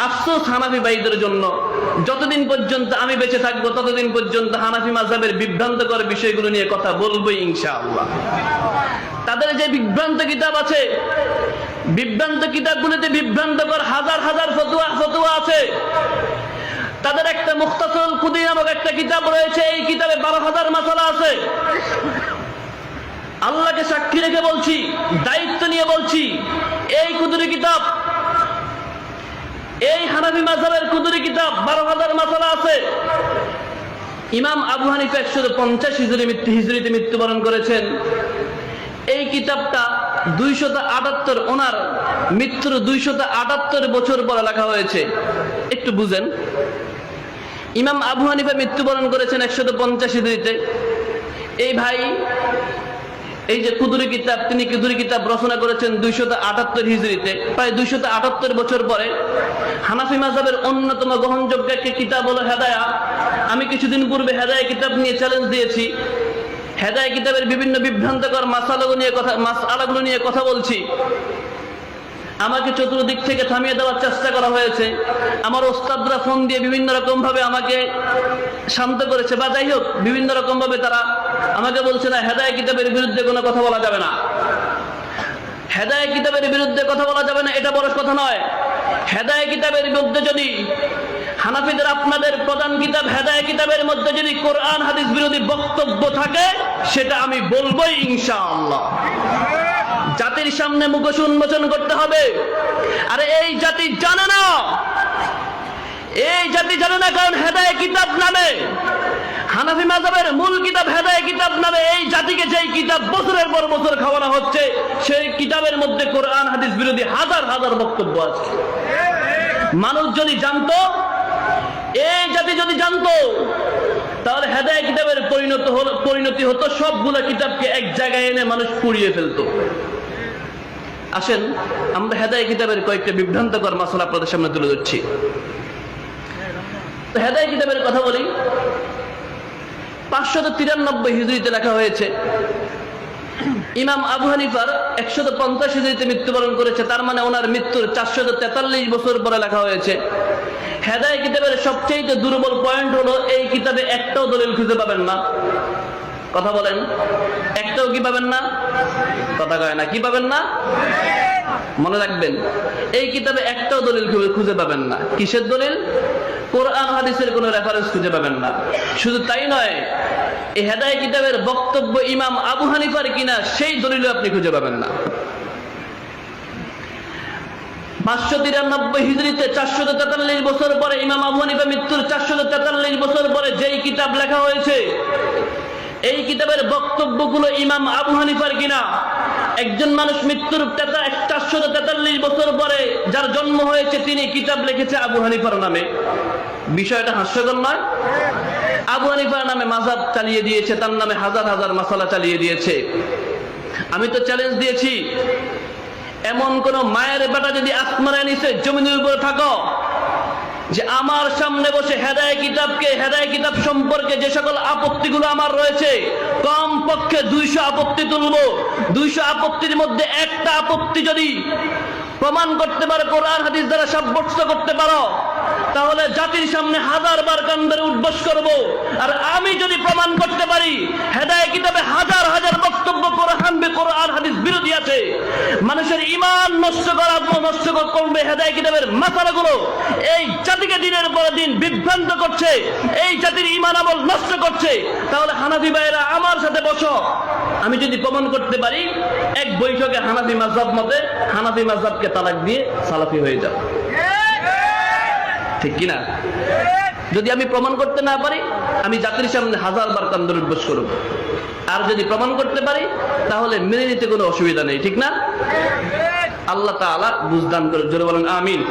আফসোস হানাফি ভাইদের জন্য, যতদিন পর্যন্ত আমি বেঁচে থাকবো ততদিন পর্যন্ত হানাফি মাযহাবের বিভ্রান্তকর বিষয়গুলো নিয়ে কথা বলবোই ইনশাআল্লাহ। তাদের যে বিভ্রান্ত কিতাব আছে, বিভ্রান্ত কিতাবগুলোতে বিভ্রান্তকর হাজার হাজার ফতোয়া আছে। তাদের একটা মুখতাসরুল কুদি নামক একটা কিতাব রয়েছে, এই কিতাবে 12,000 মাসালা আছে। আল্লাহকে সাক্ষী রেখে বলছি, দায়িত্ব নিয়ে বলছি, এই কুদুরি কিতাব, এই হানাফি মাযহাবের কুদুরি কিতাব 12,000 মাসালা আছে। ইমাম আবু হানিফা 150 হিজরিতে মৃত্যুবরণ করেছেন। এই কিতাবটা 278, ওনার মৃত্যুর 278 বছর পরে লেখা হয়েছে। একটু বুঝেন, ইমাম আবু হানিফা মৃত্যুবরণ করেছেন 150 হিজরিতে। এই ভাই এই যে কুদুরি কিতাব, তিনি কুদুরি কিতাব রচনা করেছেন 278 হিজরিতে, প্রায় 278 বছর পরে। হানাফি মাযহাবের অন্যতম গ্রহণযোগ্য একটি কিতাব হলো হেদায়া। আমি কিছুদিন পূর্বে হেদায়া কিতাব নিয়ে চ্যালেঞ্জ দিয়েছি। হেদায়া কিতাবের বিভিন্ন বিভ্রান্তকর মাসআলাগুলো নিয়ে কথা বলছি। আমাকে চতুর্দিক থেকে থামিয়ে দেওয়ার চেষ্টা করা হয়েছে। আমার ওস্তাদরা ফোন দিয়ে বিভিন্ন রকম ভাবে আমাকে শান্ত করেছে, বা যাই হোক বিভিন্ন রকম ভাবে তারা আমাকে বলছে না, হেদায়া কিতাবের বিরুদ্ধে কোনো কথা বলা যাবে না, হেদায়া কিতাবের বিরুদ্ধে কথা বলা যাবে না, এটা বড় কথা নয়। হেদায়া কিতাবের বিরুদ্ধে যদি হানাফিদের আপনাদের প্রধান কিতাব হেদায়া কিতাবের মধ্যে যদি কোরআন হাদিস বিরোধী বক্তব্য থাকে, সেটা আমি বলবোই ইনশাআল্লাহ। জাতির সামনে মুখোশ উন্মোচন করতে হবে। আরে এই জাতি জানে না, এই জাতি জানে না, কারণ হেদায়া কিতাব নামে, হানাফি মাযহাবের মূল কিতাব হেদায়া কিতাব নামে এই জাতিকে যেই কিতাব বছরের পর বছর খাওয়ানো হচ্ছে, সেই কিতাবের মধ্যে কোরআন হাদিস বিরোধী হাজার হাজার বক্তব্য আছে। মানুষ যদি জানতো, এই জাতি যদি জানতো, তাহলে হেদায়া কিতাবের পরিণতি হতো সবগুলো কিতাবকে এক জায়গায় এনে মানুষ পুড়িয়ে ফেলতো। আসেন আমরা হেদায়া কিতাবের কয়েকটা বিভ্রান্তকর মাসআলা আপনাদের সামনে তুলে ধরছি। তো হেদায়া কিতাবের কথা বলি। 593 হিজরিতে লেখা হয়েছে। ইমাম আবু হানিফার 150 হিজরিতে মৃত্যুবরণ করেছে, তার মানে ওনার মৃত্যুর 443 বছর পরে লেখা হয়েছে। হেদায়া কিতাবের সবচেয়ে দুর্বল পয়েন্ট হলো এই কিতাবে একটাও দলিল খুঁজে পাবেন না। কথা বলেন, একটাও কি পাবেন না? কথা কয় না, কি পাবেন না? মনে রাখবেন, এই কিতাবে একটাও দলিল খুঁজে পাবেন না। কিসের দলিল? কোরআন হাদিসের কোনো রেফারেন্স খুঁজে পাবেন না। শুধু তাই নয়, এই হেদায়া কিতাবের বক্তব্য ইমাম আবু হানিফার কিনা সেই দলিলও আপনি খুঁজে পাবেন না। 593 হিজরিতে 443 বছর পরে, ইমাম আবু হানিফা মৃত্যুর 443 বছর পরে যেই কিতাব লেখা হয়েছে, এই কিতাবের বক্তব্যগুলো ইমাম আবু হানিফার কিনা। একজন মানুষ মৃত্যুর 443 বছর পরে যার জন্ম হয়েছে, তিনি কিতাব লিখেছে আবু হানিফার নামে। বিষয়টা হাস্যকর নয়? আবু হানিফার নামে মাযহাব চালিয়ে দিয়েছে, তার নামে হাজার হাজার মাসালা চালিয়ে দিয়েছে। আমি তো চ্যালেঞ্জ দিয়েছি, এমন কোন মায়ের বেটা যদি আসমানের নিচে জমিনের উপর থাকো, যে আমার সামনে বসে হেদায়া কিতাব সম্পর্কে যে সকল আপত্তিগুলো আমার রয়েছে, কম পক্ষে 200 আপত্তি তুলবো। 200 আপত্তির মধ্যে একটা আপত্তি যদি প্রমাণ করতে পারো, কোরআন হাদিস দ্বারা সাব্যস্ত করতে পারো, তাহলে জাতির সামনে হাজারবার কান্দের উদ্বোস করব। আর আমি যদি প্রমাণ করতে পারি হেদায়া কিতাবে হাজার হাজার বক্তব্য কোরআন হাদিস বিরোধী আছে, মানুষের ঈমান নষ্ট করবে হেদায়া কিতাবের মাসালাগুলো, এই জাতিকে দিনের পর দিন বিভ্রান্ত করছে, এই জাতির ঈমান আমল নষ্ট করছে, তাহলে হানাফি ভাইরা আমার সাথে বসো। আমি যদি প্রমাণ করতে পারি, এক বৈঠকে হানাফি মাযহাব মতে হানাফি মাযহাবকে তালাক দিয়ে সালাফি হয়ে যাও। ঠিক কিনা? যদি আমি প্রমাণ করতে না পারি, আমি জাতির সামনে হাজারবার কান্দর উদ্বোস করব। আর যদি প্রমাণ করতে পারি, তাহলে মেনে নিতে কোনো অসুবিধা নেই। ঠিক না? আল্লাহ তাআলা বুঝদান করে, জোরে বলেন আমিন।